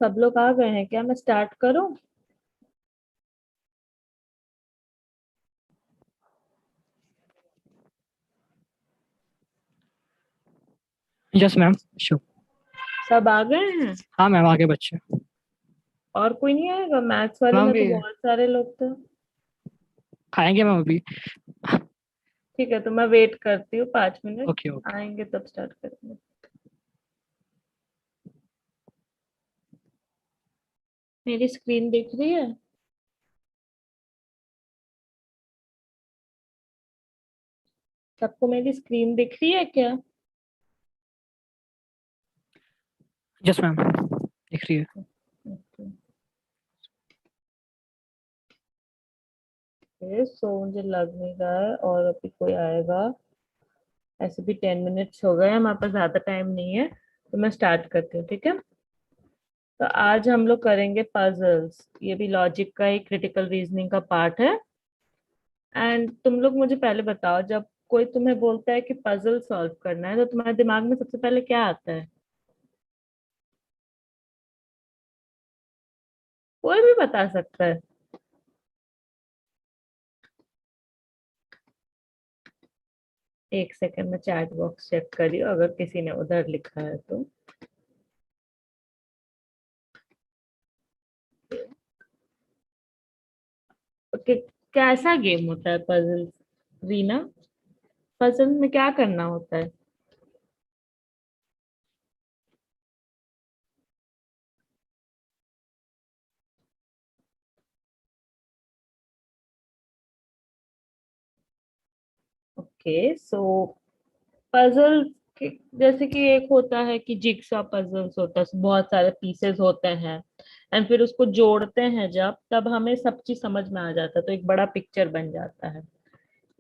सब लोग आ गए हैं क्या? मैं स्टार्ट करूं? Yes ma'am. श्योर। सब आ गए हैं? हाँ मैम, आगे बच्चे। और कोई नहीं आएगा? मैथ्स वाले मैम में तो भी बहुत सारे लोग थे। आएंगे मैम अभी। ठीक है, तो मैं वेट करती हूँ 5 मिनट। Okay okay. आएंगे तब स्टार्ट करेंगे। मेरी स्क्रीन दिख रही है? सबको मेरी स्क्रीन दिख रही है क्या? यस मैम, दिख रही है। ओके। सो मुझे लग नहीं रहा है और अभी कोई आएगा। ऐसे भी 10 मिनट्स हो गए, हमारे पास ज्यादा टाइम नहीं है। तो मैं स्टार्ट करती हूँ, ठीक है? तो आज हम लोग करेंगे पजल्स। ये भी लॉजिक का ही क्रिटिकल रीजनिंग का पार्ट है। एंड तुम लोग मुझे पहले बताओ, जब कोई तुम्हें बोलता है कि पजल सॉल्व करना है तो तुम्हारे दिमाग में सबसे पहले क्या आता है? कोई भी बता सकता है। एक सेकंड में चैट बॉक्स चेक करियो, अगर किसी ने उधर लिखा है तो। ओके। कैसा गेम होता है पजल, रीना? पजल में क्या करना होता है? ओके, सो पजल जैसे कि एक होता है कि जिग्सॉ पजल्स होता है, बहुत सारे पीसेस होते हैं। एंड फिर उसको जोड़ते हैं जब, तब हमें सब चीज समझ में आ जाता है, तो एक बड़ा पिक्चर बन जाता है।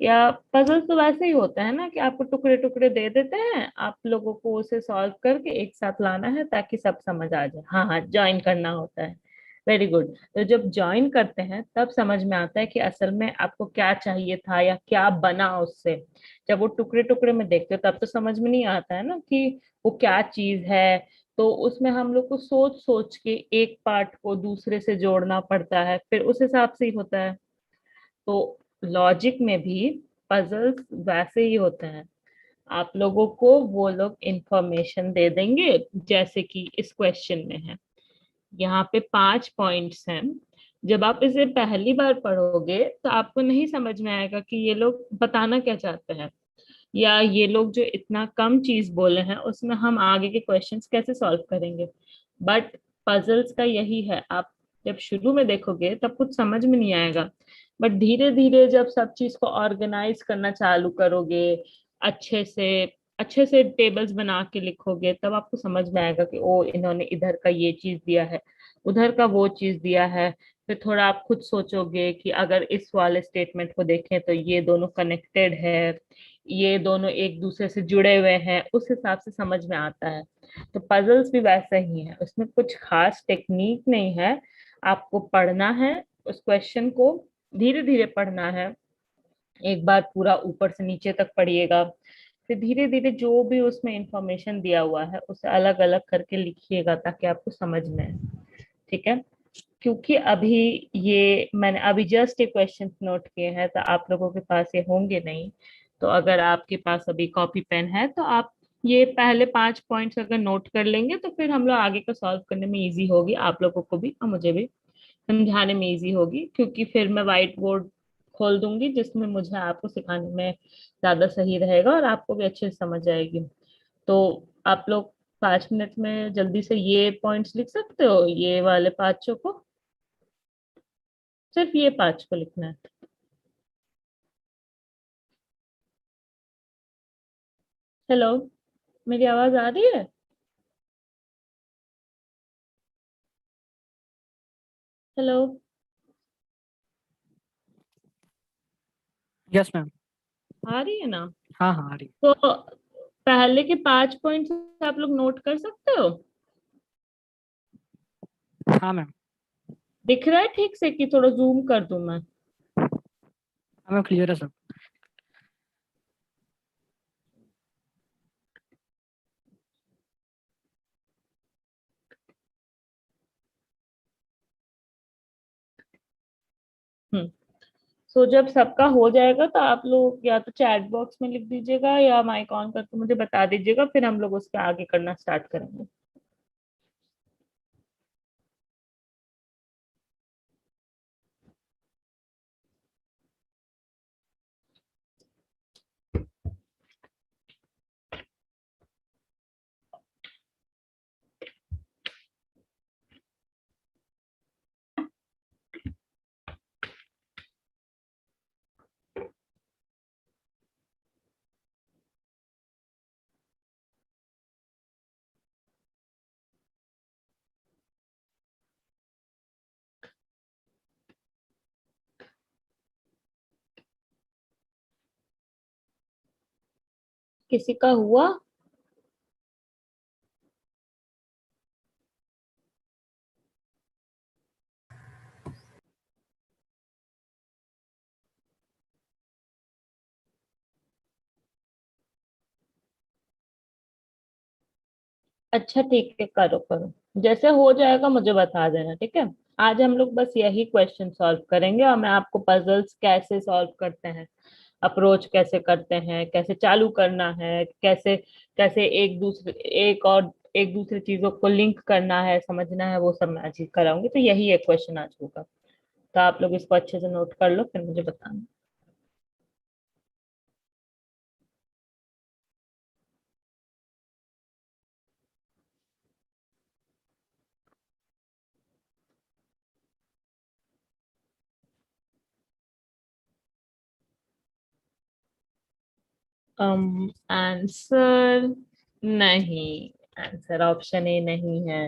या पजल तो वैसे ही होता है ना कि आपको टुकड़े टुकड़े दे देते हैं, आप लोगों को उसे सॉल्व करके एक साथ लाना है ताकि सब समझ आ जाए। हाँ हाँ, ज्वाइन करना होता है। Very good. तो जब ज्वाइन करते हैं तब समझ में आता है कि असल में आपको क्या चाहिए था या क्या बना उससे। जब वो टुकड़े टुकड़े में देखते हो तब तो समझ में नहीं आता है ना कि वो क्या चीज है। तो उसमें हम लोग को सोच सोच के एक पार्ट को दूसरे से जोड़ना पड़ता है, फिर उस हिसाब से ही होता है। तो लॉजिक में भी पजल्स वैसे ही होते हैं। आप लोगों को वो लोग इंफॉर्मेशन दे देंगे, जैसे कि इस क्वेश्चन में है। यहाँ पे 5 पॉइंट्स हैं। जब आप इसे पहली बार पढ़ोगे तो आपको नहीं समझ में आएगा कि ये लोग बताना क्या चाहते हैं, या ये लोग जो इतना कम चीज बोले हैं उसमें हम आगे के क्वेश्चंस कैसे सॉल्व करेंगे। बट पजल्स का यही है, आप जब शुरू में देखोगे तब कुछ समझ में नहीं आएगा। बट धीरे धीरे जब सब चीज को ऑर्गेनाइज करना चालू करोगे, अच्छे से अच्छे से टेबल्स बना के लिखोगे, तब आपको समझ में आएगा कि ओ, इन्होंने इधर का ये चीज दिया है, उधर का वो चीज दिया है। फिर थोड़ा आप खुद सोचोगे कि अगर इस वाले स्टेटमेंट को देखें तो ये दोनों कनेक्टेड है, ये दोनों एक दूसरे से जुड़े हुए हैं, उस हिसाब से समझ में आता है। तो पजल्स भी वैसा ही है, उसमें कुछ खास टेक्निक नहीं है। आपको पढ़ना है उस क्वेश्चन को, धीरे धीरे पढ़ना है। एक बार पूरा ऊपर से नीचे तक पढ़िएगा, फिर धीरे धीरे जो भी उसमें इंफॉर्मेशन दिया हुआ है उसे अलग अलग करके लिखिएगा ताकि आपको समझ में आए। ठीक है? क्योंकि अभी ये मैंने अभी जस्ट ये क्वेश्चन नोट किए हैं तो आप लोगों के पास ये होंगे नहीं। तो अगर आपके पास अभी कॉपी पेन है तो आप ये पहले 5 पॉइंट्स अगर नोट कर लेंगे तो फिर हम लोग आगे का सॉल्व करने में इजी होगी, आप लोगों को भी और मुझे भी समझाने में इजी होगी, क्योंकि फिर मैं व्हाइट बोर्ड खोल दूंगी जिसमें मुझे आपको सिखाने में ज्यादा सही रहेगा और आपको भी अच्छे से समझ आएगी। तो आप लोग 5 मिनट में जल्दी से ये पॉइंट्स लिख सकते हो, ये वाले पांचों को। सिर्फ ये 5 को लिखना है। हेलो, मेरी आवाज आ रही है? हेलो। Yes ma'am. आ रही है ना? हाँ हाँ, आ रही तो पहले के 5 पॉइंट्स आप लोग नोट कर सकते हो? है। हाँ मैम। दिख रहा है ठीक से कि थोड़ा जूम कर दूं मैं? हाँ मैम, क्लियर है सब। सो जब सबका हो जाएगा तो आप लोग या तो चैट बॉक्स में लिख दीजिएगा या माइक ऑन करके मुझे बता दीजिएगा, फिर हम लोग उसके आगे करना स्टार्ट करेंगे। किसी का हुआ? अच्छा ठीक है, करो करो, जैसे हो जाएगा मुझे बता देना, ठीक है। आज हम लोग बस यही क्वेश्चन सॉल्व करेंगे और मैं आपको पजल्स कैसे सॉल्व करते हैं, अप्रोच कैसे करते हैं, कैसे चालू करना है, कैसे कैसे एक दूसरे चीजों को लिंक करना है, समझना है, वो सब मैं आज ही कराऊंगी। तो यही एक क्वेश्चन आज होगा, तो आप लोग इसको अच्छे से नोट कर लो, फिर मुझे बताना। आंसर नहीं, आंसर ऑप्शन ए नहीं है।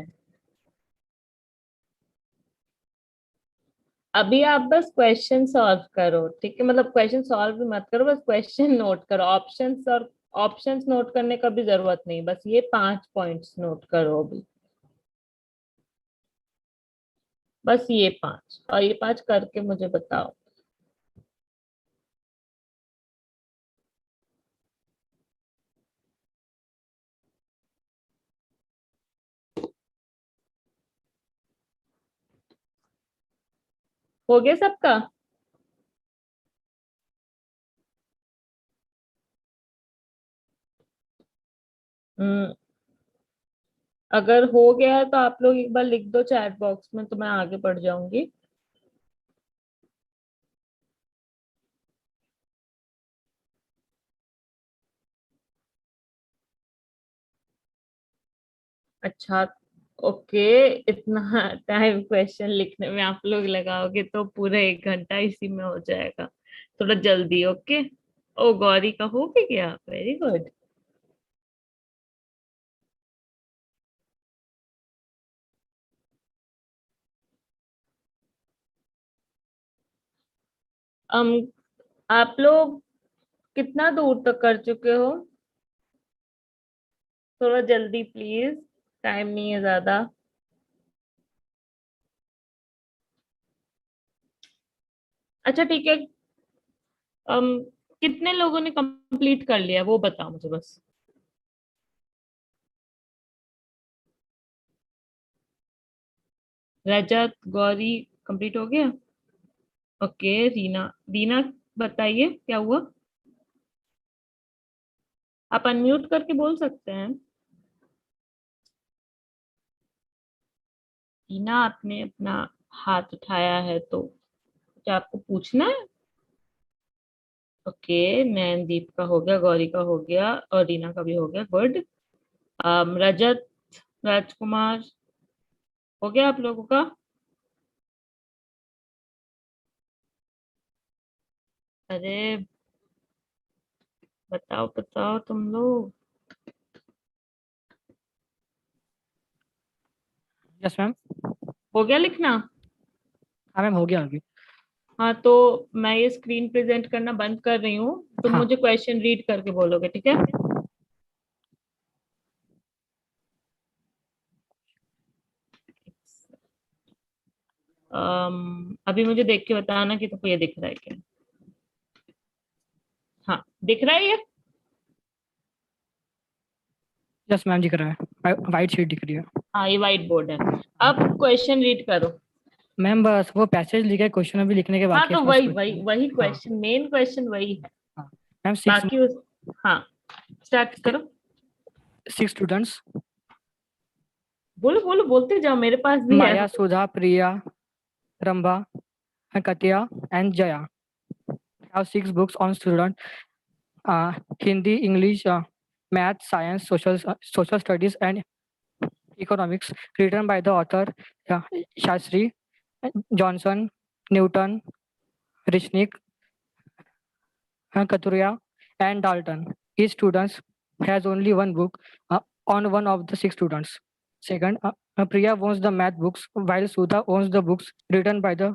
अभी आप बस क्वेश्चन सॉल्व करो, ठीक है, मतलब क्वेश्चन सॉल्व भी मत करो, बस क्वेश्चन नोट करो। ऑप्शंस और ऑप्शंस नोट करने का भी जरूरत नहीं, बस ये 5 पॉइंट्स नोट करो अभी, बस ये 5, और ये 5 करके मुझे बताओ। हो गया सबका? हम्म, अगर हो गया है तो आप लोग एक बार लिख दो चैट बॉक्स में, तो मैं आगे बढ़ जाऊंगी। अच्छा, ओके। इतना टाइम क्वेश्चन लिखने में आप लोग लगाओगे तो पूरा 1 घंटा इसी में हो जाएगा, थोड़ा जल्दी, ओके। ओ, गौरी का हो भी गया, वेरी गुड। um आप लोग कितना दूर तक कर चुके हो? थोड़ा जल्दी प्लीज, टाइम नहीं है ज्यादा। अच्छा ठीक है। um कितने लोगों ने कंप्लीट कर लिया वो बताओ मुझे बस। रजत, गौरी, कंप्लीट हो गया? ओके, रीना, रीना बताइए क्या हुआ। आप अनम्यूट करके बोल सकते हैं। रीना, आपने अपना हाथ उठाया है तो क्या आपको पूछना है? ओके, नैनदीप का हो गया, गौरी का हो गया, और रीना का भी हो गया, गुड। रजत, राजकुमार, हो गया आप लोगों का? अरे बताओ बताओ तुम लोग। Yes ma'am. हो गया लिखना? हाँ मैम, हो गया अभी। हाँ, तो मैं ये स्क्रीन प्रेजेंट करना बंद कर रही हूँ, तुम हाँ। मुझे क्वेश्चन रीड करके बोलोगे, ठीक है। अभी मुझे देख के बताना कि तुमको ये दिख रहा है क्या। हाँ, दिख रहा है ये? यस मैम, दिख रहा है, वाइट शीट दिख रही है। हाँ, ये व्हाइट बोर्ड है। अब क्वेश्चन रीड करो। मैम बस वो पैसेज लिखे, क्वेश्चन अभी लिखने के हाँ बाकी है, तो फर्स्ट वही वही क्वेश्चन। वही हाँ क्वेश्चन, मेन क्वेश्चन वही है। हाँ मैम। सिक्स बाकी उस, हाँ स्टार्ट करो। सिक्स स्टूडेंट्स, बोलो बोलो, बोलते जाओ, मेरे पास भी है। माया, सुधा, प्रिया, Rambha, Katya, and Jaya have six books on student Hindi, English, math, science, social studies, and economics, written by the author Shastri, Johnson, Newton, Rishnik, Katuria, and Dalton. Each student has only one book on one of the six students. Second, Priya owns the math books, while Sudha owns the books written by the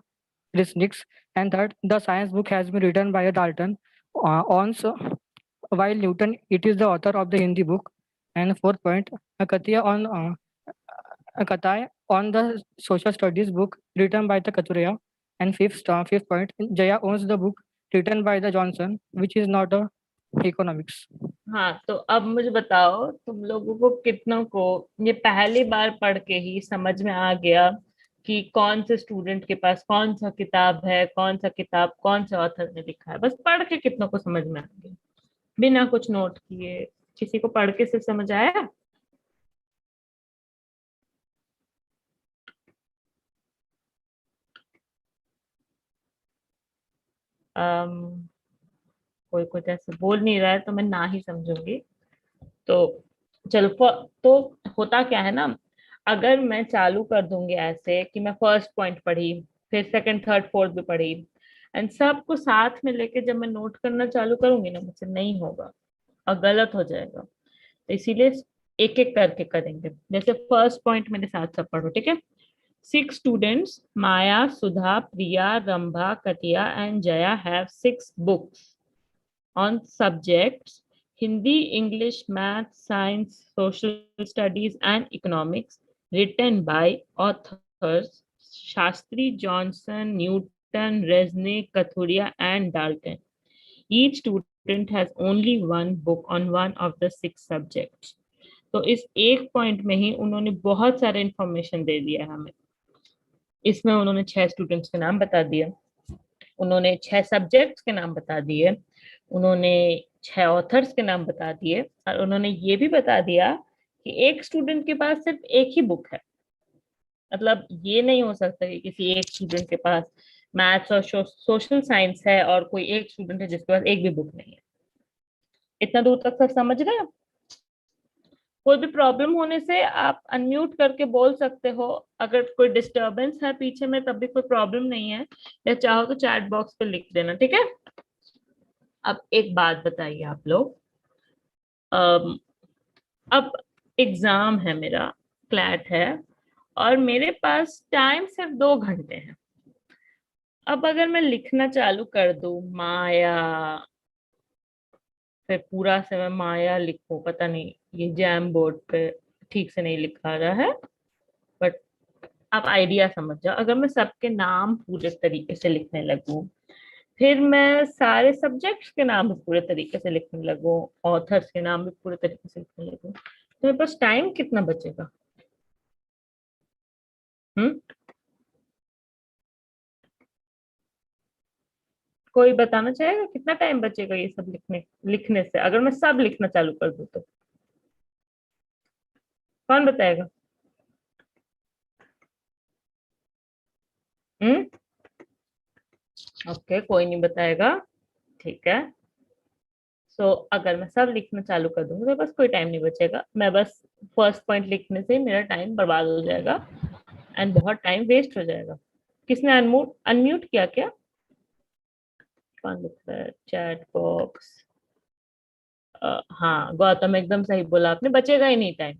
Rishniks. And third, the science book has been written by a Dalton, owns, while Newton it is the author of the Hindi book. And fourth point, Kataya on the social studies book written by the Katuria. And fifth point, Jaya owns the book written by the Johnson, which is not a economics. हाँ तो अब मुझे बताओ, तुम लोगों को कितनों को ये पहली बार पढ़ के ही समझ में आ गया कि कौन से स्टूडेंट के पास कौन सा किताब है, कौन सा किताब कौन से ऑथर ने लिखा है? बस पढ़ के कितनों को समझ में आ गया, बिना कुछ नोट किए? किसी को पढ़ के से समझ आया? अम, कोई कुछ ऐसे बोल नहीं रहा है तो मैं ना ही समझूंगी। तो चलो तो होता क्या है ना, अगर मैं चालू कर दूंगी ऐसे कि मैं फर्स्ट पॉइंट पढ़ी, फिर सेकंड थर्ड फोर्थ भी पढ़ी, एंड सबको साथ में लेके जब मैं नोट करना चालू करूंगी ना, मुझसे नहीं होगा और गलत हो जाएगा। तो इसीलिए एक एक करके करेंगे। जैसे फर्स्ट पॉइंट मेरे साथ सब पढ़ो, ठीक है? सिक्स स्टूडेंट्स माया, सुधा, प्रिया, रंभा, कटिया and Jaya have six books on subjects Hindi, English, Math, Science, Social Studies, and Economics, written by authors Shastri, Johnson, Newton, Resnick, Kathuria, and Dalton. Each student has only one book on one of the six subjects. तो इस एक point में ही उन्होंने बहुत सारे information दे दिया है हमें। इसमें उन्होंने 6 स्टूडेंट्स के नाम बता दिए, उन्होंने 6 सब्जेक्ट्स के नाम बता दिए, उन्होंने 6 ऑथर्स के नाम बता दिए, और उन्होंने ये भी बता दिया कि एक स्टूडेंट के पास सिर्फ एक ही बुक है। मतलब ये नहीं हो सकता कि किसी एक स्टूडेंट के पास मैथ्स और सोशल साइंस है और कोई एक स्टूडेंट है जिसके पास एक भी बुक नहीं है। इतना दूर तक सब समझ रहे हैं? कोई भी प्रॉब्लम होने से आप अनम्यूट करके बोल सकते हो। अगर कोई डिस्टरबेंस है पीछे में तब भी कोई प्रॉब्लम नहीं है, या चाहो तो चैट बॉक्स पे लिख देना, ठीक है? अब एक बात बताइए आप लोग, अम, अब एग्जाम है मेरा, क्लैट है, और मेरे पास टाइम सिर्फ 2 घंटे है। अब अगर मैं लिखना चालू कर दूं माया, फिर पूरा से मैं माया लिखूं, पता नहीं ये जैम बोर्ड पे ठीक से नहीं लिखा रहा है, बट आप आइडिया समझ जाओ। अगर मैं सबके नाम पूरे तरीके से लिखने लगूं, फिर मैं सारे सब्जेक्ट्स के नाम भी पूरे तरीके से लिखने लगूं, ऑथर्स के नाम भी पूरे तरीके से लिखने लगूं, तो मेरे पास टाइम कितना बचेगा? हम्म, कोई बताना चाहेगा कितना टाइम बचेगा ये सब लिखने लिखने से, अगर मैं सब लिखना चालू कर दूं तो? कौन बताएगा? हम्म, ओके, कोई नहीं बताएगा, ठीक है। सो अगर मैं सब लिखना चालू कर दूंगी तो बस कोई टाइम नहीं बचेगा, मैं बस फर्स्ट पॉइंट लिखने से मेरा टाइम बर्बाद हो जाएगा एंड बहुत टाइम वेस्ट हो जाएगा। किसने अनम्यूट अनम्यूट किया क्या? कौन लिख रहा है चैट बॉक्स? हाँ गौतम, एकदम सही बोला आपने, बचेगा ही नहीं टाइम।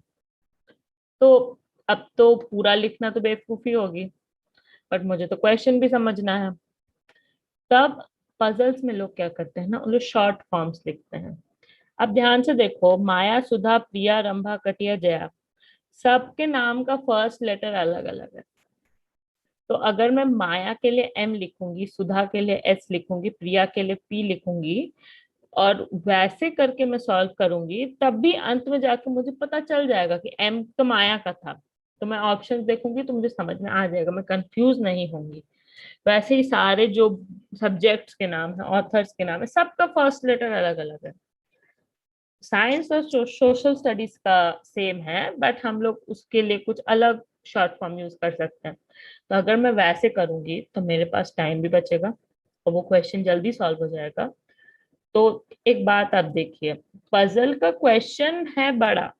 तो अब तो पूरा लिखना तो बेवकूफी होगी, बट मुझे तो क्वेश्चन भी समझना है। तब पजल्स में लोग क्या करते हैं ना, वो लोग शॉर्ट फॉर्म्स लिखते हैं। अब ध्यान से देखो, माया, सुधा, प्रिया, रंभा, कटिया, जया, सबके नाम का फर्स्ट लेटर अलग अलग है। तो अगर मैं माया के लिए एम लिखूंगी, सुधा के लिए एस लिखूंगी, प्रिया के लिए पी लिखूंगी, और वैसे करके मैं सॉल्व करूंगी, तब भी अंत में जाके मुझे पता चल जाएगा कि एम तो माया का था। तो मैं ऑप्शंस देखूंगी तो मुझे समझ में आ जाएगा, मैं कंफ्यूज नहीं होंगी। वैसे ही सारे जो सब्जेक्ट्स के नाम है, ऑथर्स के नाम है, सबका फर्स्ट लेटर अलग अलग है। साइंस और सोशल स्टडीज का सेम है, बट हम लोग उसके लिए कुछ अलग शॉर्ट फॉर्म यूज कर सकते हैं। तो अगर मैं वैसे करूंगी तो मेरे पास टाइम भी बचेगा और वो क्वेश्चन जल्दी सॉल्व हो जाएगा। तो एक बात आप देखिए, पजल का क्वेश्चन है बड़ा,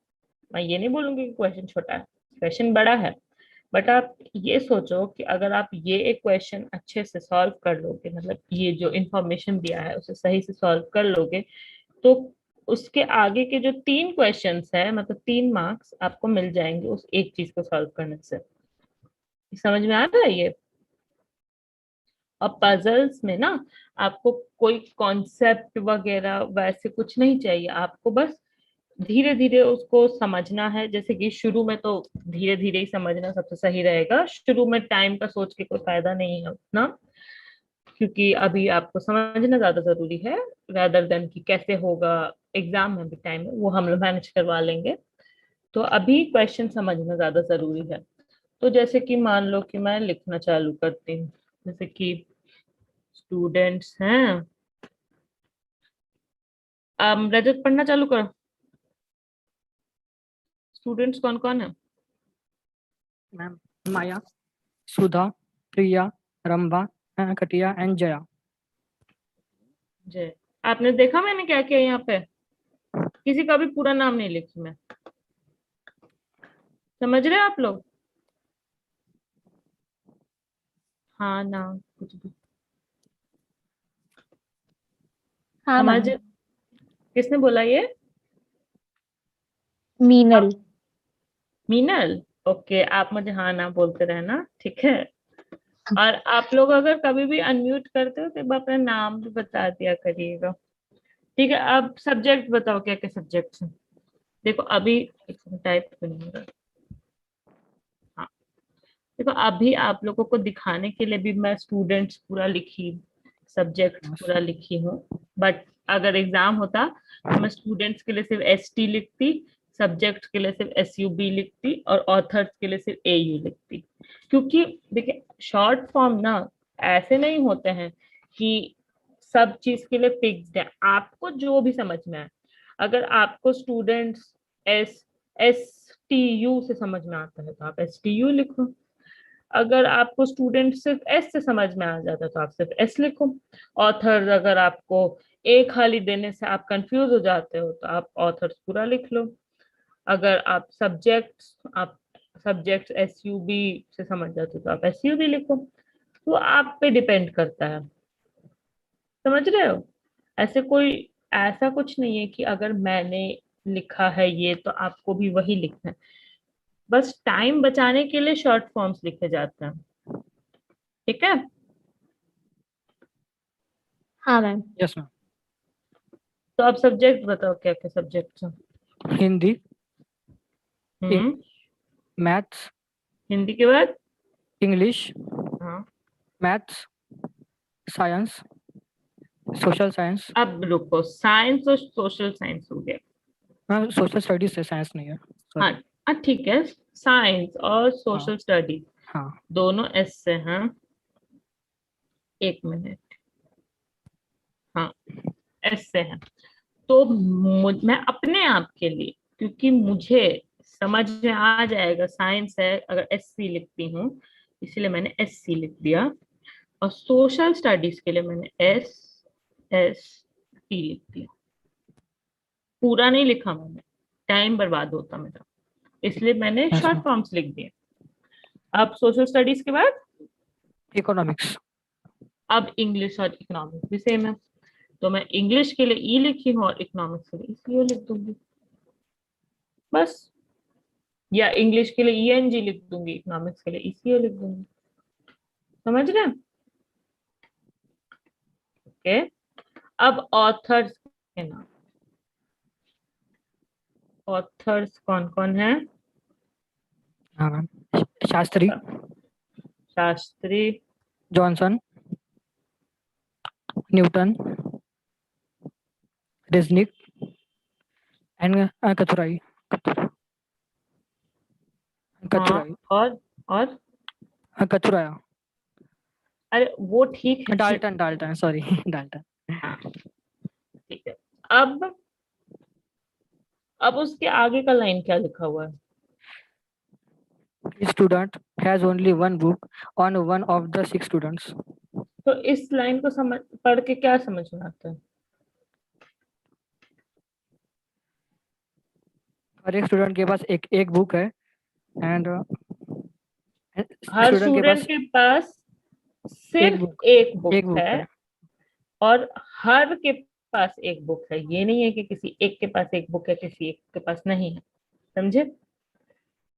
मैं ये नहीं बोलूंगी कि क्वेश्चन छोटा है, क्वेश्चन बड़ा है। बट आप ये सोचो कि अगर आप ये एक क्वेश्चन अच्छे से सॉल्व कर लोगे, मतलब ये जो इंफॉर्मेशन दिया है उसे सही से सॉल्व कर लोगे, तो उसके आगे के जो 3 क्वेश्चंस है, मतलब 3 मार्क्स आपको मिल जाएंगे उस एक चीज को सॉल्व करने से। समझ में आ रहा है ये? और पजल्स में ना आपको कोई कॉन्सेप्ट वगैरह वैसे कुछ नहीं चाहिए, आपको बस धीरे धीरे उसको समझना है। जैसे कि शुरू में तो धीरे धीरे ही समझना सबसे सही रहेगा, शुरू में टाइम का सोच के कोई फायदा नहीं है उतना, क्योंकि अभी आपको समझना ज्यादा जरूरी है rather देन कि कैसे होगा। एग्जाम में भी टाइम है, वो हम लोग मैनेज करवा लेंगे। तो अभी क्वेश्चन समझना ज्यादा जरूरी है। तो जैसे कि मान लो कि मैं लिखना चालू करती हूँ, जैसे कि स्टूडेंट्स हैं। रजत पढ़ना चालू करो। स्टूडेंट्स कौन कौन है? मैम, माया, सुधा, प्रिया, रंभा, कटिया एंड जया। जय। आपने देखा मैंने क्या किया यहाँ पे? किसी का भी पूरा नाम नहीं लिखी मैं। समझ रहे हैं आप लोग? हाँ ना, कुछ भी हाँ समझ। मैम। किसने बोला ये? मीनल। आप? मीनल? ओके, आप मुझे हाँ ना बोलते रहना, ठीक है। और आप लोग अगर कभी भी अनम्यूट करते हो तो एक बार अपना नाम भी बता दिया करिएगा। ठीक है, अब सब्जेक्ट बताओ, क्या क्या सब्जेक्ट्स हैं? देखो अभी टाइप नहीं हो रहा। हाँ, देखो अभी आप लोगों को दिखाने के लिए भी मैं स्टूडेंट्स पूरा लिखी, सब्जेक्ट पूरा लिखी हूँ। बट अगर एग्जाम होता तो मैं स्टूडेंट्स के लिए सिर्फ ST लिखती, सब्जेक्ट के लिए सिर्फ SUB लिखती और ऑथर्स के लिए सिर्फ AU लिखती। क्योंकि देखिए शॉर्ट फॉर्म ना ऐसे नहीं होते हैं कि सब चीज के लिए फिक्स्ड है, आपको जो भी समझ में आए। अगर आपको स्टूडेंट्स STU से समझ में आता है तो आप STU लिखो। अगर आपको स्टूडेंट सिर्फ S से समझ में आ जाता है तो आप सिर्फ S लिखो। ऑथर अगर आपको एक खाली देने से आप कंफ्यूज हो जाते हो तो आप ऑथर्स पूरा लिख लो। अगर आप सब्जेक्ट SUB से समझ जाते हो तो आप SUB लिखो। तो आप पे डिपेंड करता है, समझ रहे हो? ऐसे कोई ऐसा कुछ नहीं है कि अगर मैंने लिखा है ये तो आपको भी वही लिखना है। बस टाइम बचाने के लिए शॉर्ट फॉर्म्स लिखे जाते हैं, ठीक है। हाँ मैम। Yes ma'am. तो आप सब्जेक्ट बताओ, क्या क्या सब्जेक्ट हैं? हिंदी, हम्म। मैथ्स, हिंदी के बाद? इंग्लिश, हाँ। Maths, science, social science. अब रुको, साइंस और सोशल साइंस हो गया। हाँ, सोशल स्टडीज से साइंस नहीं है, हाँ। सॉरी। ठीक है, साइंस और हाँ सोशल स्टडीज हाँ। दोनों S से हैं। एक मिनट। हाँ, S से हैं। तो मैं अपने आप के लिए, क्योंकि मुझे समझ में आ जाएगा साइंस है अगर SC लिखती हूँ, इसलिए मैंने SC लिख दिया। और सोशल स्टडीज के लिए मैंने SST लिख दिया। पूरा नहीं लिखा मैंने, टाइम बर्बाद होता मेरा, इसलिए मैंने यस शॉर्ट मैम। फॉर्म्स लिख दिए। अब सोशल स्टडीज के बाद इकोनॉमिक्स। अब इंग्लिश और इकोनॉमिक्स भी सेम है। तो मैं इंग्लिश के लिए ई लिखी हूँ और इकोनॉमिक्स के लिए इसलिए लिख दूंगी बस। या इंग्लिश के लिए ENG लिख दूंगी, इकोनॉमिक्स के लिए ECO लिख दूंगी। समझ रहे हैं? ओके। अब ऑथर्स के नाम। ऑथर्स कौन कौन है? हाँ ma'am. Shastri, Shastri. Johnson, Newton, Resnick and कथुराई, कचुराई। और कचुराया। अरे वो ठीक है। Dalton Dalton sorry Dalton. हाँ ठीक है। अब उसके आगे का लाइन क्या लिखा हुआ है? Student has only one book on one of the six students. तो इस लाइन को समझ पढ़ के क्या समझ में आता है? हर एक स्टूडेंट के पास एक एक बुक है एंड हर स्टूडेंट के स्टूडेंट पास के पास एक सिर्फ बुक एक बुक एक बुक है है। और हर के पास एक बुक है, ये नहीं है कि किसी एक के पास एक बुक है किसी एक के पास नहीं है। समझे?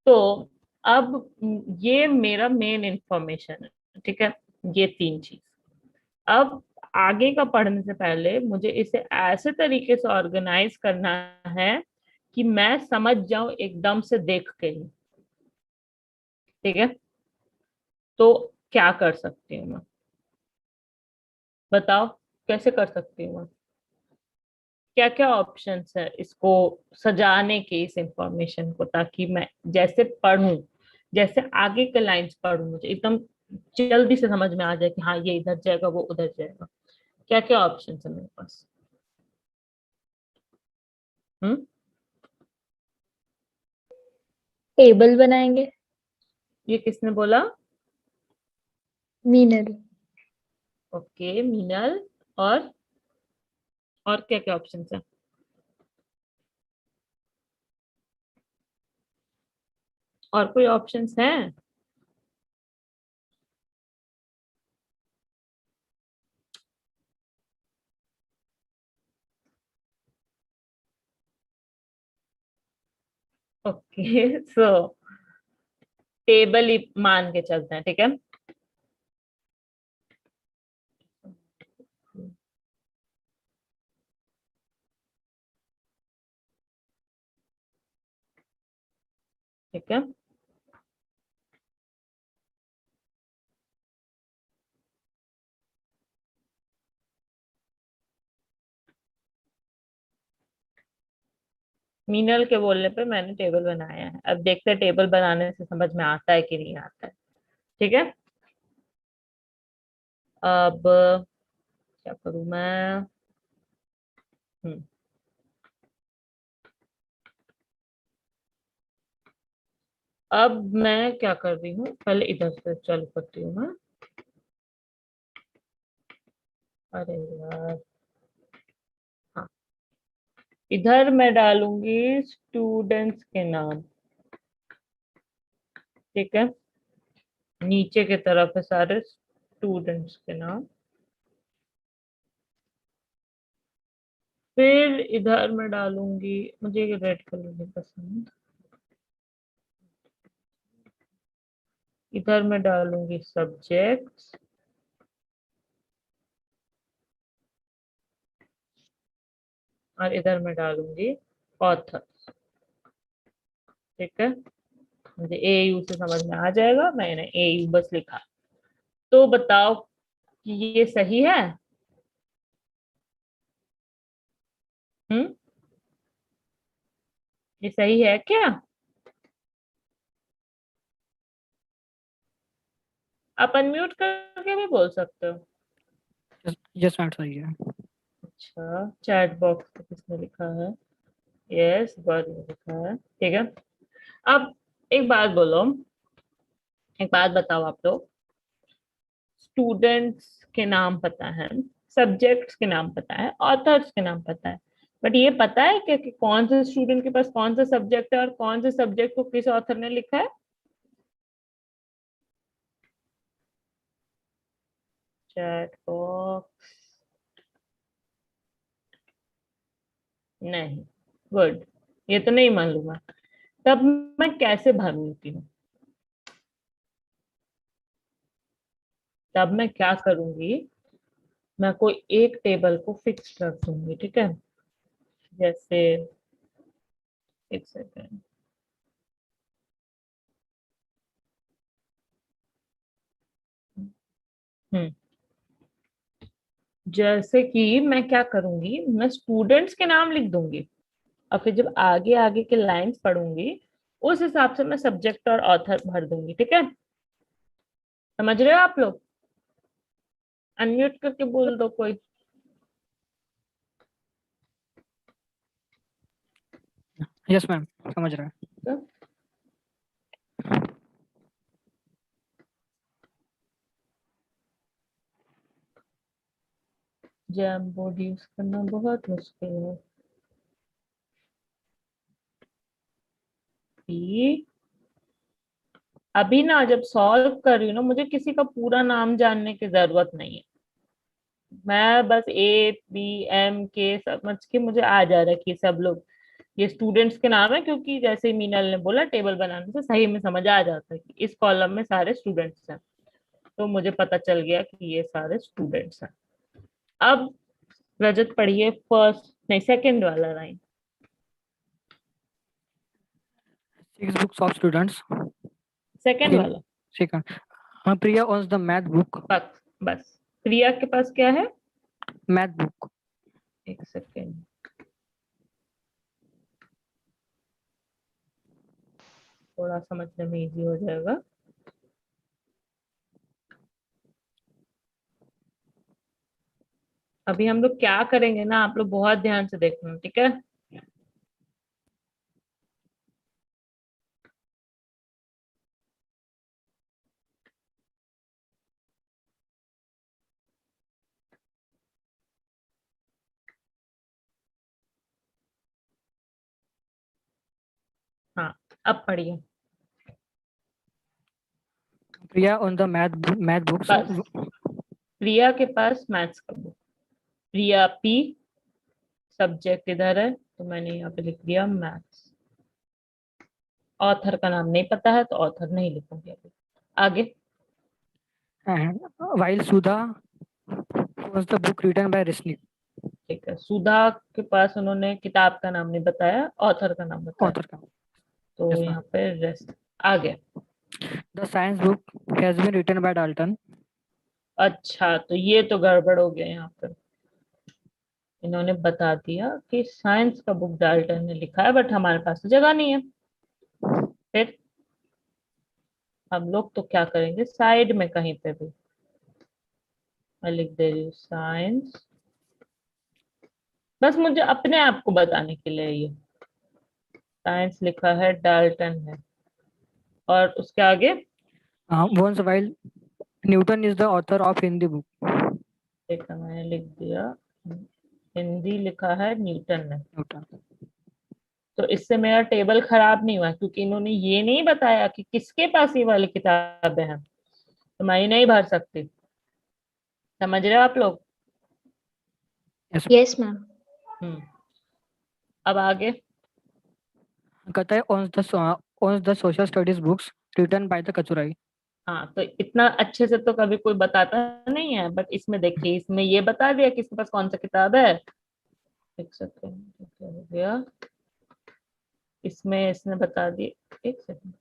तो अब ये मेरा मेन इंफॉर्मेशन है, ठीक है, ये तीन चीज। अब आगे का पढ़ने से पहले मुझे इसे ऐसे तरीके से ऑर्गेनाइज करना है कि मैं समझ जाऊं एकदम से देख के ही। ठीक है, तो क्या कर सकती हूँ मैं? बताओ कैसे कर सकती हूँ मैं? क्या क्या ऑप्शंस है इसको सजाने के, इस इंफॉर्मेशन को, ताकि मैं जैसे पढूं, जैसे आगे के लाइंस पढूं, मुझे एकदम जल्दी से समझ में आ जाए कि हाँ ये इधर जाएगा वो उधर जाएगा। क्या क्या ऑप्शंस है मेरे पास? हम्म। टेबल बनाएंगे। ये किसने बोला? मीनल। ओके मीनल। और क्या क्या ऑप्शंस है? और कोई ऑप्शंस हैं? ओके सो टेबल ही मान के चलते हैं, ठीक है। ठीक है, मीनल के बोलने पे मैंने टेबल बनाया है। अब देखते हैं टेबल बनाने से समझ में आता है कि नहीं आता है। ठीक है, अब क्या करूं मैं? हम्म। अब मैं क्या कर रही हूँ, पहले इधर से चालू करती हूँ मैं। अरे यार, हाँ, इधर मैं डालूंगी स्टूडेंट्स के नाम। ठीक है, नीचे की तरफ है सारे स्टूडेंट्स के नाम। फिर इधर मैं डालूंगी, मुझे ये रेड कलर नहीं पसंद, इधर मैं डालूंगी सब्जेक्ट्स। और इधर मैं डालूंगी ऑथर। ठीक है, मुझे ए यू से समझ में आ जाएगा, मैंने ए यू बस लिखा। तो बताओ कि ये सही है? हम्म, ये सही है क्या? आप अनम्यूट करके भी बोल सकते हो। यस मैम सही है। अच्छा, चैट बॉक्स पे किसने लिखा है? यस वर्ड में लिखा है, ठीक है। अब एक बात बोलो, एक बात बताओ आप लोग, स्टूडेंट्स के नाम पता है, सब्जेक्ट्स के नाम पता है, ऑथर्स के नाम पता है, बट ये पता है क्या कि कौन से स्टूडेंट के पास कौन सा सब्जेक्ट है और कौन से सब्जेक्ट को किस ऑथर ने लिखा है? चैट बॉक्स, नहीं, गुड, ये तो नहीं मान लूंगा। तब मैं कैसे भरूंगी हूँ? तब मैं क्या करूंगी, मैं कोई एक टेबल को फिक्स कर दूंगी, ठीक है। जैसे, एक सेकेंड, हम्म, जैसे कि मैं क्या करूंगी, मैं स्टूडेंट्स के नाम लिख दूंगी और फिर जब आगे आगे के लाइंस पढ़ूंगी उस हिसाब से मैं सब्जेक्ट और ऑथर भर दूंगी, ठीक है? समझ रहे हो आप लोग? अनम्यूट करके बोल दो कोई। यस मैम, समझ रहा है। तो जैम बोर्ड यूज करना बहुत मुश्किल है। अभी ना जब सॉल्व कर रही हूँ ना, मुझे किसी का पूरा नाम जानने की जरूरत नहीं है। मैं बस ए बी एम के समझ के मुझे आ जा रहा है कि सब लोग ये स्टूडेंट्स के नाम है, क्योंकि जैसे ही मीनल ने बोला टेबल बनाने से सही में समझ आ जाता है कि इस कॉलम में सारे स्टूडेंट्स हैं। तो मुझे पता चल गया कि ये सारे स्टूडेंट्स हैं। अब रजत पढ़िए फर्स्ट नहीं सेकंड वाला line. 6 books of students second in वाला। second. Priya owns the math book. बस बस प्रिया के पास क्या है? Math book. एक सेकेंड, थोड़ा समझने में इजी हो जाएगा। अभी हम लोग क्या करेंगे ना, आप लोग बहुत ध्यान से देखना, ठीक है? हाँ, अब पढ़िए। Priya owns the math books. बस प्रिया के पास मैथ्स का बुक। प्रिया पी, सब्जेक्ट इधर है तो मैंने यहाँ पे लिख दिया मैथ्स। ऑथर का नाम नहीं पता है तो ऑथर नहीं लिखूंगी अभी। आगे। And while Sudha owns the book written by Risnik, ठीक है, सुधा के पास उन्होंने किताब का नाम नहीं बताया, ऑथर का नाम बताया, author का. तो Yes ma'am. यहाँ पे रेस्ट। आगे। The science book has been written by Dalton. अच्छा, तो ये तो गड़बड़ हो गया यहाँ पे। इन्होंने बता दिया कि साइंस का बुक डाल्टन ने लिखा है, बट हमारे पास तो जगह नहीं है। फिर हम लोग तो क्या करेंगे, साइड में कहीं पे भी मैं लिख दे रही हूँ साइंस। बस मुझे अपने आप को बताने के लिए ये साइंस लिखा है, डाल्टन है, और उसके आगे Once while Newton is the author of Hindi book. एक मैंने लिख दिया हिंदी लिखा है न्यूटन ने। Newton. तो इससे मेरा टेबल खराब नहीं हुआ, क्योंकि इन्होंने ये नहीं बताया कि किसके पास ये वाली किताबें हैं, तो मैं ये नहीं भर सकती। समझ रहे हो आप लोग? Yes. Yes ma'am. हम्म। अब आगे। Katay owns the social studies books written by the Kachurai. हाँ, तो इतना अच्छे से तो कभी कोई बताता नहीं है, बट इसमें देखिए, इसमें ये बता दिया कि इसके पास कौन सा किताब है। एक सेकेंड, क्या हो गया इसमें, इसने बता दिया। एक सेकेंड,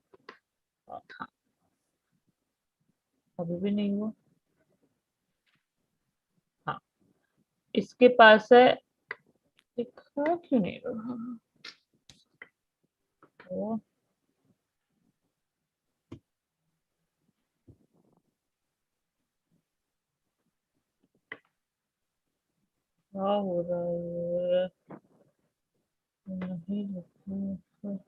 हाँ, अभी भी नहीं हुआ। हाँ, इसके पास है, दिखा क्यों नहीं रहा? ओ, क्या हो रहा है? नहीं लिखा।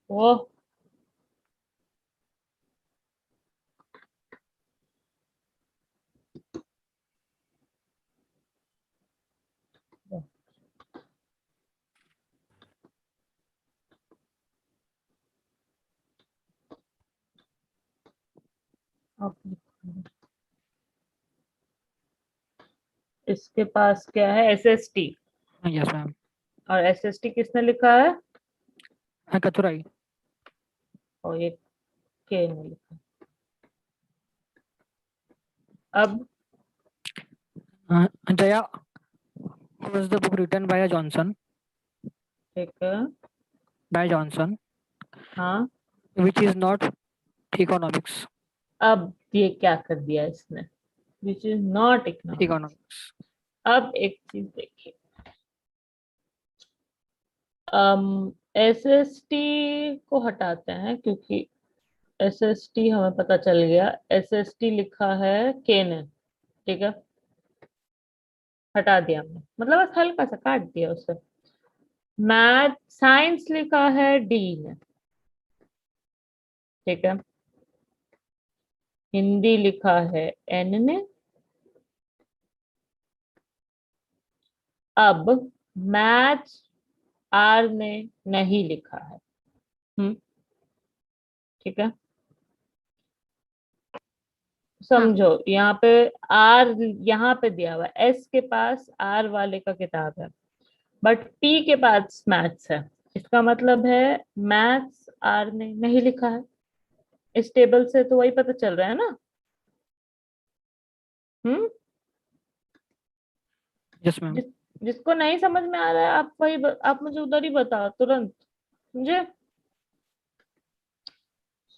ओ, आप लिखो। इसके पास क्या है, एसएसटी, Yes ma'am. और एसएसटी किसने लिखा है? Kachurai. और ये के ने लिखा। अब Jaya owns the book written by Johnson. ठीक है। By Johnson, हाँ, which is not economics. अब ये क्या कर दिया इसने, which is not economic. economics. अब एक चीज देखिए, एसएसटी को हटाते हैं क्योंकि एसएसटी हमें पता चल गया, एसएसटी लिखा है के ने, ठीक है, हटा दिया हमने, मतलब बस हल्का सा काट दिया उसे। मैथ साइंस लिखा है डी ने, ठीक है, हिंदी लिखा है एन ने। अब मैथ्स आर ने नहीं लिखा है। ठीक है, समझो यहाँ पे आर यहाँ पे दिया हुआ है, एस के पास आर वाले का किताब है, बट पी के पास मैथ्स है। इसका मतलब है मैथ्स आर ने नहीं लिखा है। इस टेबल से तो वही पता चल रहा है ना। हम्म। Yes, ma'am. जिसको नहीं समझ में आ रहा है आप आप मुझे उधर ही बताओ तुरंत, समझे।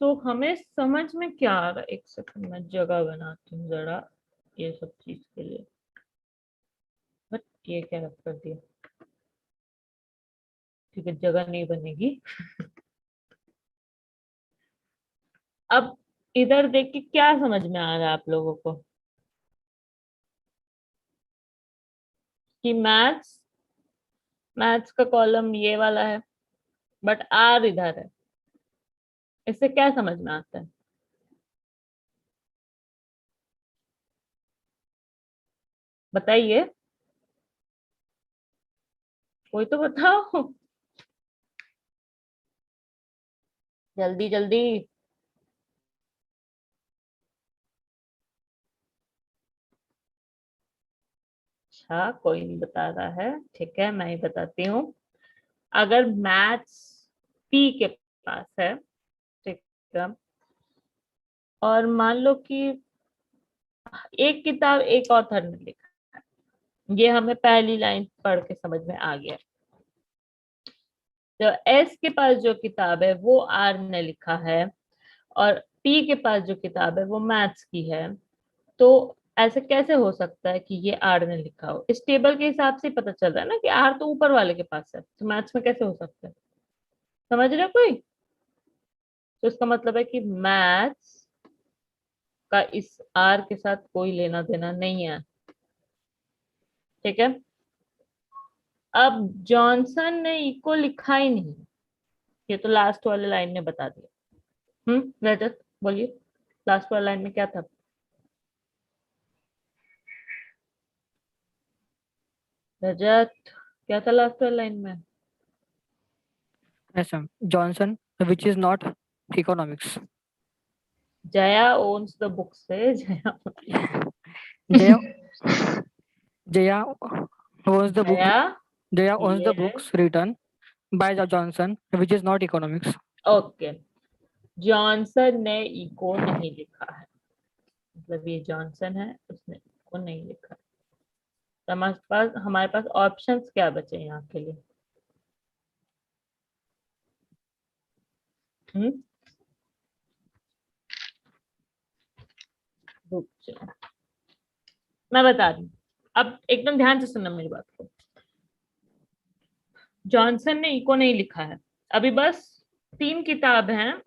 सो हमें समझ में क्या आ रहा है, एक सेकंड में जगह बनाती हूँ जरा ये सब चीज के लिए। बट ये क्या रख कर दिया, ठीक है, जगह नहीं बनेगी। अब इधर देख के क्या समझ में आ रहा है आप लोगों को, कि मैथ्स मैथ्स का कॉलम ये वाला है, बट आर इधर है। इससे क्या समझ में आता है, बताइए, कोई तो बताओ, जल्दी जल्दी। अच्छा, कोई नहीं बता रहा है, ठीक है, मैं ही बताती हूँ। अगर मैथ्स पी के पास है, ठीक है, और मान लो कि एक किताब एक ऑथर ने लिखा, ये हमें पहली लाइन पढ़ के समझ में आ गया। तो एस के पास जो किताब है वो आर ने लिखा है, और पी के पास जो किताब है वो मैथ्स की है। तो ऐसे कैसे हो सकता है कि ये आर ने लिखा हो, इस टेबल के हिसाब से पता चल रहा है ना कि आर तो ऊपर वाले के पास है, तो मैथ्स में कैसे हो सकता है, समझ रहे हो कोई। तो इसका मतलब है कि मैथ्स का इस आर के साथ कोई लेना देना नहीं है, ठीक है। अब जॉनसन ने इको लिखा ही नहीं, ये तो लास्ट वाले लाइन ने बता दिया। रजत बोलिए, लास्ट वाले लाइन में क्या था। रजत, क्या था लास्ट वाले लाइन में। Yes, ma'am. Johnson, which is not economics. Jaya owns the book से Jaya, Jaya, Jaya owns the book. Jaya Jaya owns the ये, books written by the Johnson, which is not economics. Okay, Johnson ने eco नहीं लिखा है, मतलब ये Johnson है, उसने इको नहीं लिखा है। तो हमारे पास ऑप्शंस क्या बचे यहाँ के लिए। हम्म, रुक जाओ, मैं बता रही हूँ, अब एकदम ध्यान से सुनना मेरी बात को। जॉनसन ने इको नहीं लिखा है, अभी बस 3 किताब हैं,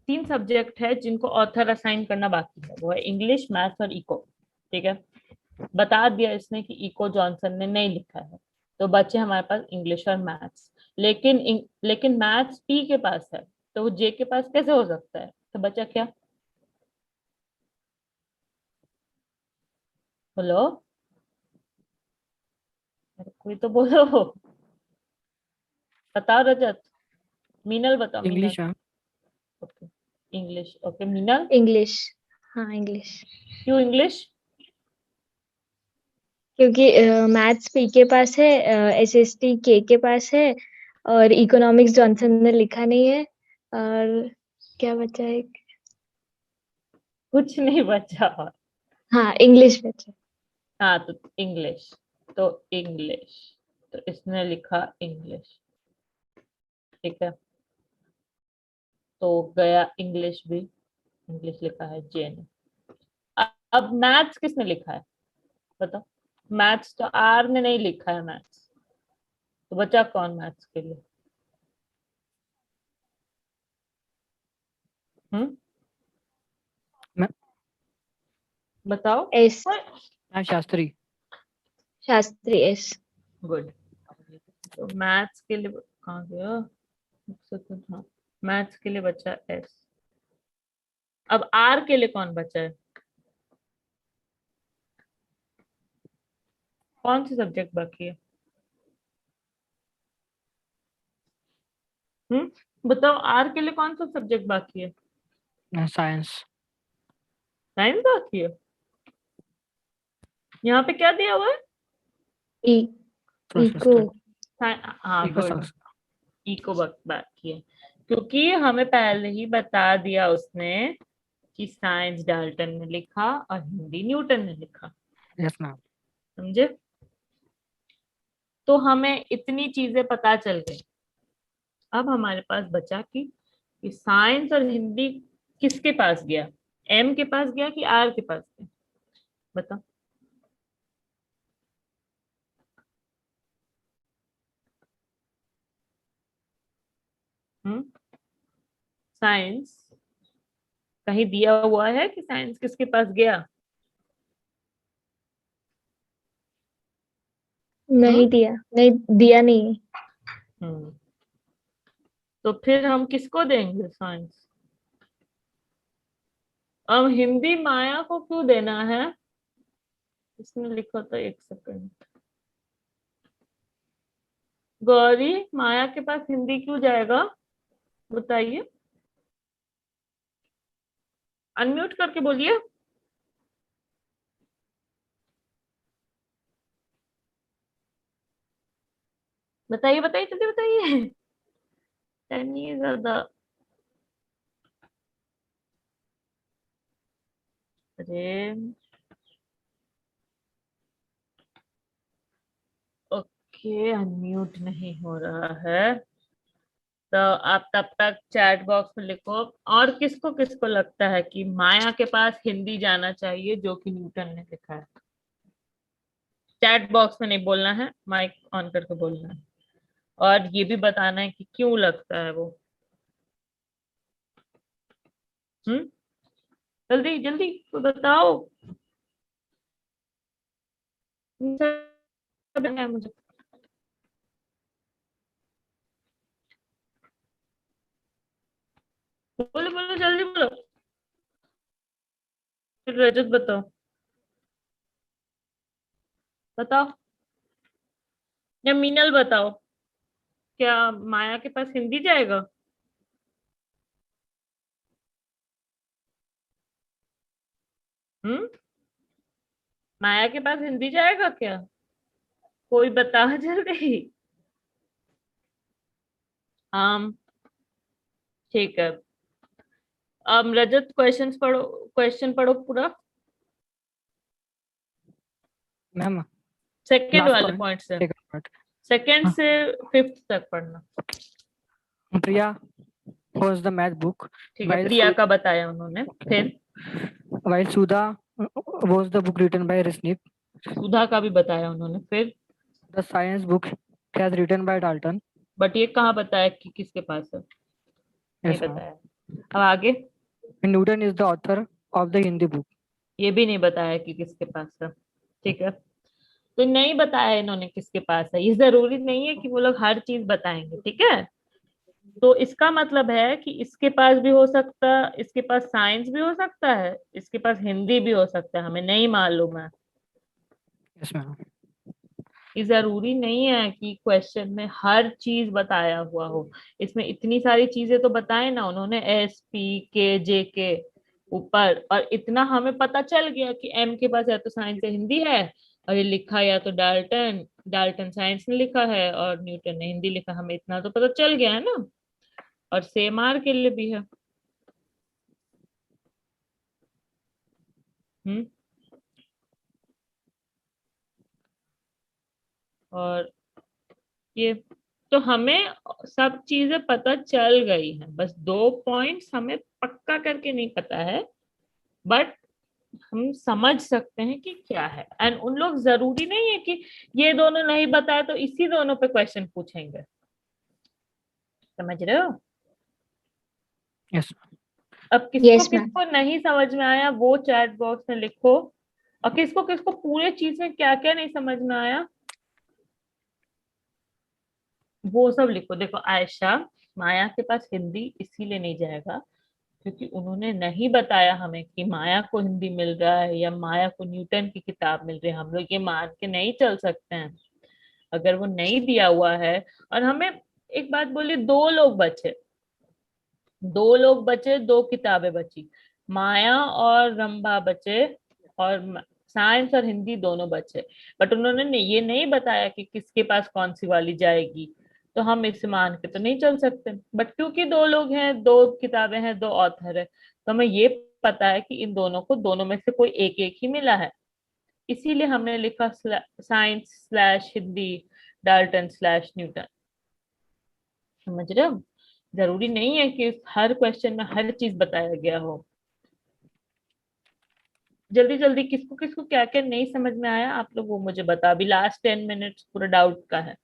3 सब्जेक्ट है जिनको ऑथर असाइन करना बाकी है, वो है इंग्लिश, मैथ्स और इको, ठीक है। बता दिया इसने कि इको जॉनसन ने नहीं लिखा है, तो बचे हमारे पास इंग्लिश और मैथ्स। लेकिन मैथ्स पी के पास है, तो वो जे के पास कैसे हो सकता है, तो बचा क्या, बोलो, अरे कोई तो बोलो, बताओ रजत, मीनल बताओ, Meenal. English, ma'am. Okay, English, okay, Meenal, English. हाँ, इंग्लिश। क्यों इंग्लिश। क्योंकि मैथ्स पी के पास है, एसएसटी के पास है, और इकोनॉमिक्स जॉनसन ने लिखा नहीं है। और क्या बचा है? कुछ नहीं बचा और, हाँ, इंग्लिश बचा। हाँ तो इंग्लिश, तो इंग्लिश, तो इसने लिखा इंग्लिश, ठीक है, तो गया इंग्लिश भी, इंग्लिश लिखा है जे ने। अब मैथ्स किसने लिखा है बताओ? मैथ्स तो आर ने नहीं लिखा है मैथ्स, तो बचा कौन मैथ्स के लिए? हम्म, मैं बताओ। S, Shastri. Shastri S. Good. तो मैथ्स के लिए कहाँ गया? हाँ, मैथ्स के लिए बचा एस। अब आर के लिए कौन बचा है? कौन सी सब्जेक्ट बाकी है? बताओ, आर के लिए कौन सा सब्जेक्ट बाकी है? साइंस। साइंस बाकी है। यहाँ पे क्या दिया हुआ है? ई, सोशल इको। स्टडी। हाँ इको गुड। इको बाकी है, क्योंकि हमें पहले ही बता दिया उसने कि साइंस डाल्टन ने लिखा और हिंदी न्यूटन ने लिखा। Yes ma'am. समझे? तो हमें इतनी चीजें पता चल गई। अब हमारे पास बचा कि साइंस और हिंदी किसके पास गया? एम के पास गया कि आर के पास गया? बताओ। हम्म, साइंस कहीं दिया हुआ है कि साइंस किसके पास गया? नहीं हम्म दिया, नहीं दिया नहीं है। हम्म तो फिर हम किसको देंगे साइंस? अब हिंदी माया को क्यों देना है? इसने लिखा था, एक सेकंड। गौरी, माया के पास हिंदी क्यों जाएगा बताइए? अनम्यूट करके बोलिए। बताइए बताइए, जल्दी बताइए। टाइम नहीं है ज्यादा। अरे, ओके, अनम्यूट नहीं हो रहा है। तो आप तब तक चैट बॉक्स में लिखो। और किसको किसको लगता है कि माया के पास हिंदी जाना चाहिए जो कि न्यूटन ने लिखा है? चैट बॉक्स में नहीं बोलना है, माइक ऑन करके बोलना है। और ये भी बताना है कि क्यों लगता है वो। हम्म, जल्दी जल्दी तो बताओ। सब है मुझे। बोलो बोलो, जल्दी बोलो। फिर रजत बताओ। बताओ, या मीनल बताओ। क्या माया के पास हिंदी जाएगा? हम्म, माया के पास हिंदी जाएगा क्या? कोई बता जल्दी। आम, ठीक है। अब रजत क्वेश्चंस पढ़ो, क्वेश्चन पढ़ो पूरा। मैम सेकंड लास्ट वाले पॉइंट। पॉइंट से, सेकंड पॉइंट। सेकंड से फिफ्थ तक पढ़ना। प्रिया was the math book ठीक है, while प्रिया का बताया उन्होंने। फिर Sudha was the book written by Resnick. सुधा का भी बताया उन्होंने। फिर The science book has written by Dalton. But ये कहाँ बताया कि किसके पास है? नहीं Yes ma'am. बताया। अब आगे, And Newton is the author of the Hindi book. ये भी नहीं बताया कि किसके पास है। ठीक है, तो नहीं बताया इन्होंने किसके पास है। ये जरूरी नहीं है कि वो लोग हर चीज बताएंगे, ठीक है? तो इसका मतलब है कि इसके पास भी हो सकता, इसके पास साइंस भी हो सकता है, इसके पास हिंदी भी हो सकता है, हमें नहीं मालूम है। Yes ma'am. ये जरूरी नहीं है कि क्वेश्चन में हर चीज बताया हुआ हो। इसमें इतनी सारी चीजें तो बताए ना उन्होंने, एस पी के जे के ऊपर। और इतना हमें पता चल गया कि एम के पास या तो साइंस या हिंदी है, और ये लिखा या तो डाल्टन, डाल्टन साइंस ने लिखा है और न्यूटन ने हिंदी लिखा। हमें इतना तो पता चल गया है ना। और सेम आर के लिए भी है। हम्म, और ये तो हमें सब चीजें पता चल गई हैं, बस 2 पॉइंट्स हमें पक्का करके नहीं पता है, बट हम समझ सकते हैं कि क्या है। एंड उन लोग जरूरी नहीं है कि ये दोनों नहीं बताए तो इसी दोनों पे क्वेश्चन पूछेंगे, समझ रहे हो? Yes. अब किसको Yes, ma'am. किसको नहीं समझ में आया वो चैट बॉक्स में लिखो, और किसको किसको पूरे चीज में क्या क्या नहीं समझ में आया वो सब लिखो। देखो आयशा, माया के पास हिंदी इसीलिए नहीं जाएगा क्योंकि उन्होंने नहीं बताया हमें कि माया को हिंदी मिल रहा है या माया को न्यूटन की किताब मिल रही है। हम लोग ये मान के नहीं चल सकते हैं अगर वो नहीं दिया हुआ है। और हमें एक बात बोलिए, 2 लोग बचे, 2 लोग बचे, 2 किताबें बची, माया और रंभा बचे, और साइंस और हिंदी दोनों बचे। बट उन्होंने ये नहीं बताया कि किसके पास कौन सी वाली जाएगी, तो हम इसे मान के तो नहीं चल सकते। बट क्योंकि 2 लोग हैं, 2 किताबें हैं, 2 ऑथर है, तो हमें ये पता है कि इन दोनों को दोनों में से कोई एक एक ही मिला है, इसीलिए हमने लिखा science slash Hindi Dalton slash Newton. समझ रहे हो? जरूरी नहीं है कि हर क्वेश्चन में हर चीज बताया गया हो। जल्दी जल्दी किसको किसको क्या क्या नहीं समझ में आया आप लोग वो मुझे बता, अभी लास्ट 10 मिनट्स पूरा डाउट का है।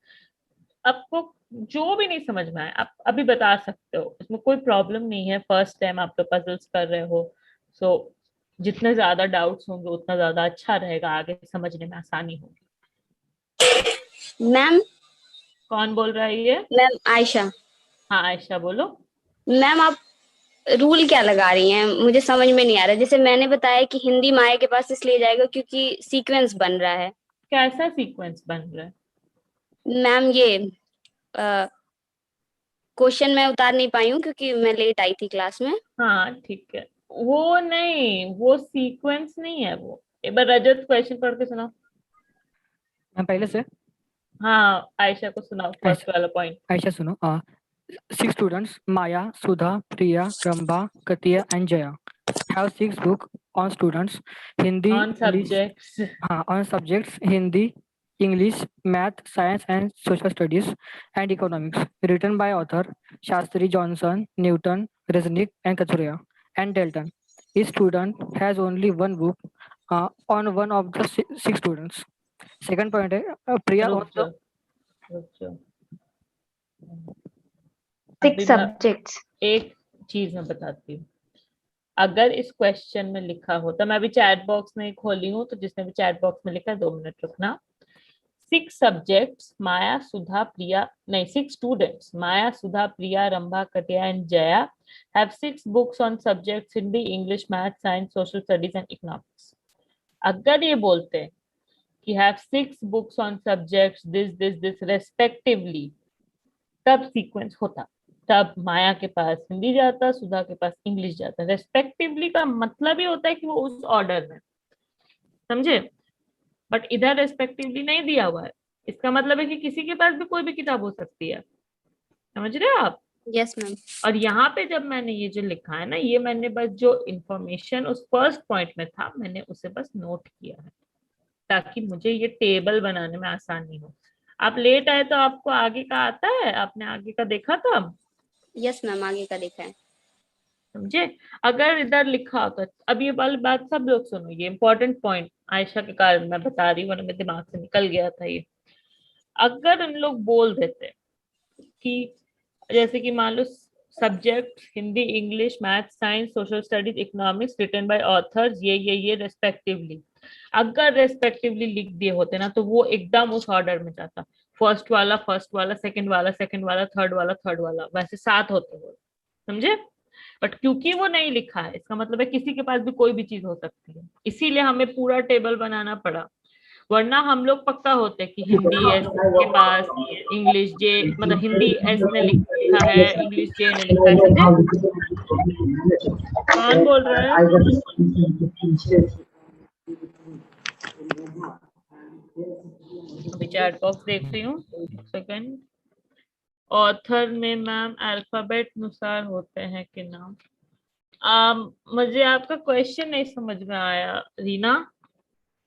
आपको जो भी नहीं समझ में आया आप अभी बता सकते हो, इसमें कोई प्रॉब्लम नहीं है, फर्स्ट टाइम आप लोग पजल्स कर रहे हो। सो जितने ज्यादा डाउट्स होंगे उतना ज्यादा अच्छा रहेगा, आगे समझने में आसानी होगी। मैम कौन बोल रहा है ये? मैम आयशा। हाँ आयशा बोलो। मैम आप रूल क्या लगा रही हैं, मुझे समझ में नहीं आ रहा। जैसे मैंने बताया कि हिंदी माया के पास इसलिए जाएगा क्योंकि सीक्वेंस बन रहा है। कैसा सीक्वेंस बन रहा है? मैम ये क्वेश्चन मैं उतार नहीं पाई हूँ क्योंकि मैं लेट आई थी क्लास में। हाँ ठीक है, वो नहीं, वो सीक्वेंस नहीं है वो। एक बार रजत क्वेश्चन पढ़ के सुनाओ। मैं पहले से हाँ आयशा को सुनाओ फर्स्ट वाला पॉइंट। आयशा सुनो। 6 students, Maya, Sudha, Priya, Ramba, Katia, and Jaya, have 6 books on students, Hindi, on English, subjects. on subjects Hindi, English, Math, Science, and Social Studies, and Economics, written by author Shastri, Johnson, Newton, Resnick, and Kachuria, and Dalton. Each student has only one book on one of the 6 students. Second point, Priya रुक owns the जाओ, रुक जाओ, अभी 6 मैं subjects. एक चीज मैं बताती हूँ। अगर इस क्वेश्चन में लिखा होता, मैं अभी चैट बॉक्स नहीं खोली हूँ, तो जिसने भी चैट बॉक्स में लिखा है 2 मिनट रुकना। 6 subjects, माया सुधा प्रिया, नहीं 6 students, माया सुधा प्रिया रंभा कटिया and Jaya have 6 books on subjects Hindi English math science social studies and economics. अगर ये बोलते हैं कि have 6 books on subjects this respectively, तब सीक्वेंस होता, तब माया के पास हिंदी जाता, सुधा के पास इंग्लिश जाता। रेस्पेक्टिवली का मतलब ही होता है कि वो उस ऑर्डर में, समझे? बट इधर रेस्पेक्टिवली नहीं दिया हुआ है, इसका मतलब है कि किसी के पास भी कोई भी किताब हो सकती है। समझ रहे हो आप? Yes ma'am. और यहाँ पे जब मैंने ये जो लिखा है ना, ये मैंने बस जो इंफॉर्मेशन उस फर्स्ट पॉइंट में था मैंने उसे बस नोट किया है ताकि मुझे ये टेबल बनाने में आसानी हो। आप लेट आए तो आपको आगे का आता है, आपने आगे का देखा था? यस मैम आगे का देखा है। समझे? अगर इधर लिखा होता, अब ये वाली बात सब लोग सुनो, ये इंपॉर्टेंट पॉइंट आयशा के कारण मैं बता रही हूँ वरना मेरे दिमाग से निकल गया था ये। अगर उन लोग बोल देते कि जैसे कि मान लो subject Hindi English math science social studies economics written by authors ये रेस्पेक्टिवली, अगर रेस्पेक्टिवली लिख दिए होते ना तो वो एकदम उस ऑर्डर में जाता, फर्स्ट वाला सेकंड वाला सेकंड वाला थर्ड वाला थर्ड वाला, वैसे 7 होते हुए। समझे? बट क्योंकि वो नहीं लिखा है इसका मतलब है किसी के पास भी कोई भी चीज हो सकती है, इसीलिए हमें पूरा टेबल बनाना पड़ा। वरना हम लोग पक्का होते कि हिंदी एस के पास, इंग्लिश जे, मतलब हिंदी एस ने लिखा है, इंग्लिश जे ने लिखा है। समझे? कौन बोल रहा है? अभी चैट बॉक्स देख रही हूँ, एक सेकंड। ऑथर में मैम अल्फाबेट अनुसार होते हैं कि नाम? मुझे आपका क्वेश्चन नहीं समझ में आया रीना,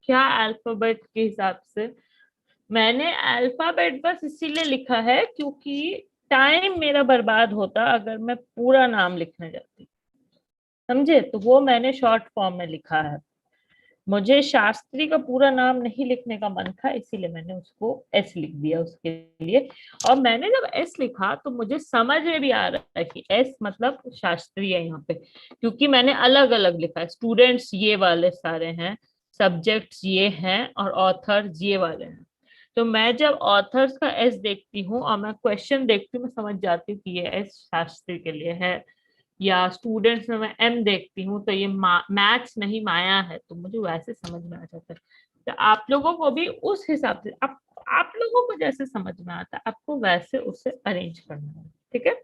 क्या अल्फाबेट के हिसाब से? मैंने अल्फाबेट बस इसीलिए लिखा है क्योंकि टाइम मेरा बर्बाद होता अगर मैं पूरा नाम लिखने जाती, समझे? तो वो मैंने शॉर्ट फॉर्म में लिखा है। मुझे शास्त्री का पूरा नाम नहीं लिखने का मन था, इसीलिए मैंने उसको एस लिख दिया उसके लिए। और मैंने जब एस लिखा तो मुझे समझ में भी आ रहा है कि एस मतलब शास्त्री है यहाँ पे, क्योंकि मैंने अलग अलग लिखा है। स्टूडेंट्स ये वाले सारे हैं, सब्जेक्ट्स ये हैं, और ऑथर्स ये वाले हैं। तो मैं जब ऑथर्स का एस देखती हूँ और मैं क्वेश्चन देखती हूँ, मैं समझ जाती हूँ कि ये एस शास्त्री के लिए है। या स्टूडेंट्स में मैं एम देखती हूँ तो ये मैथ्स नहीं माया है, तो मुझे वैसे समझ में आ जाता है। तो आप लोगों को भी उस हिसाब से, आप लोगों को जैसे समझ में आता है आपको वैसे उसे अरेंज करना है, ठीक है?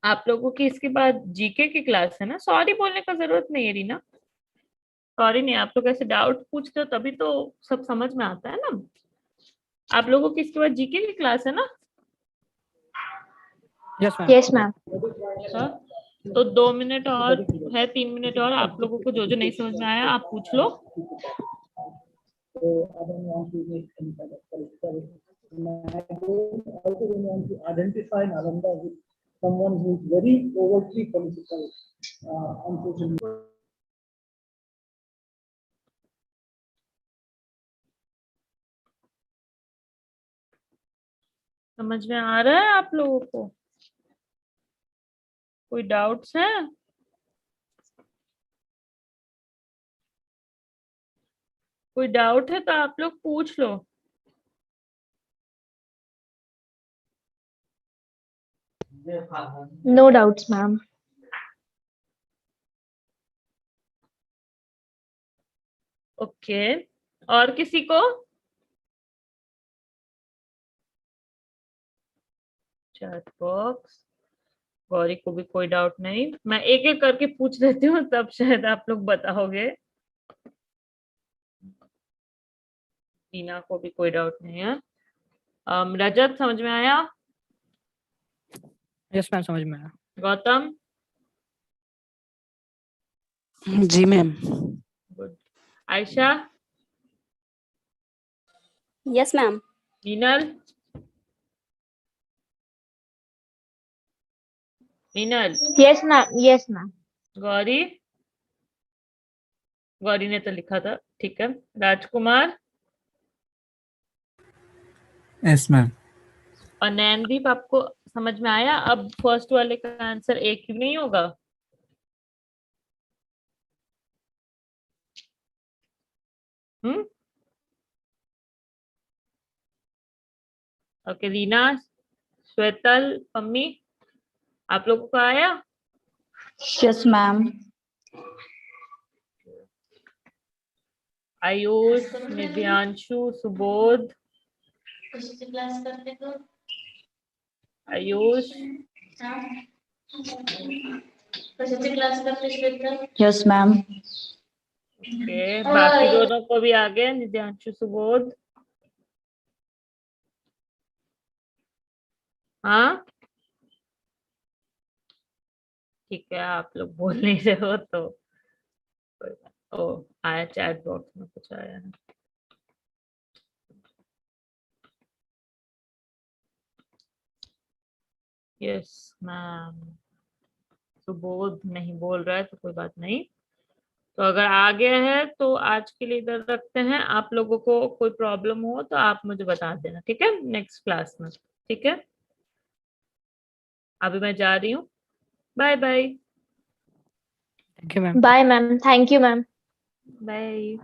आप लोगों की इसके बाद जीके की क्लास है ना, सॉरी बोलने का जरूरत नहीं है रीना, सॉरी नहीं। आप लोग ऐसे डाउट पूछते हो तभी तो सब समझ में आता है ना। आप लोगों की इसके बाद जीके की क्लास है ना? Yes, ma'am. Yes, ma'am. हाँ, तो 2 मिनट और है, 3 मिनट और। आप लोगों को जो जो नहीं समझ में आया आप पूछ लो। So I don't want to make any kind of political. I also don't want to identify Nalanda with someone who is very overtly political on social media. समझ में आ रहा है आप लोगों को? कोई डाउट्स है? कोई डाउट है तो आप लोग पूछ लो। No doubts, ma'am. ओके, और किसी को? चैट बॉक्स, गौरी को भी कोई डाउट नहीं? मैं एक एक करके पूछ लेती हूँ तब शायद आप लोग बताओगे। टीना को भी कोई डाउट नहीं है। रजत समझ में आया? Yes, ma'am. समझ में आया। गौतम? जी ma'am. Good. Ayesha? Yes ma'am. Meenal? Meenal? Yes, ma'am. Yes, ma'am. Gauri? Gauri ने तो लिखा था, ठीक है। राजकुमार? Yes ma'am. और नैनदीप, आपको समझ में आया? अब फर्स्ट वाले का आंसर एक ही नहीं होगा? Hmm, okay. रीना, श्वेतल, पम्मी, आप लोगों को आया? Yes ma'am. Ayush, Nidhyanshu, Subodh? Ayush? Yes ma'am. Okay, बाकी दोनों को भी आ गया, निध्यांशु, सुबोध? हाँ, ठीक है, आप लोग बोल नहीं रहे हो तो ओ, आया चैट बॉक्स में कुछ आया है। Yes ma'am. सुबोध नहीं बोल रहा है तो कोई बात नहीं। तो अगर आ गया है तो आज के लिए इधर रखते हैं। आप लोगों को कोई प्रॉब्लम हो तो आप मुझे बता देना, ठीक है? नेक्स्ट क्लास में, ठीक है? अभी मैं जा रही हूँ, bye bye. Thank you, ma'am. Bye, ma'am. Thank you, ma'am. Bye.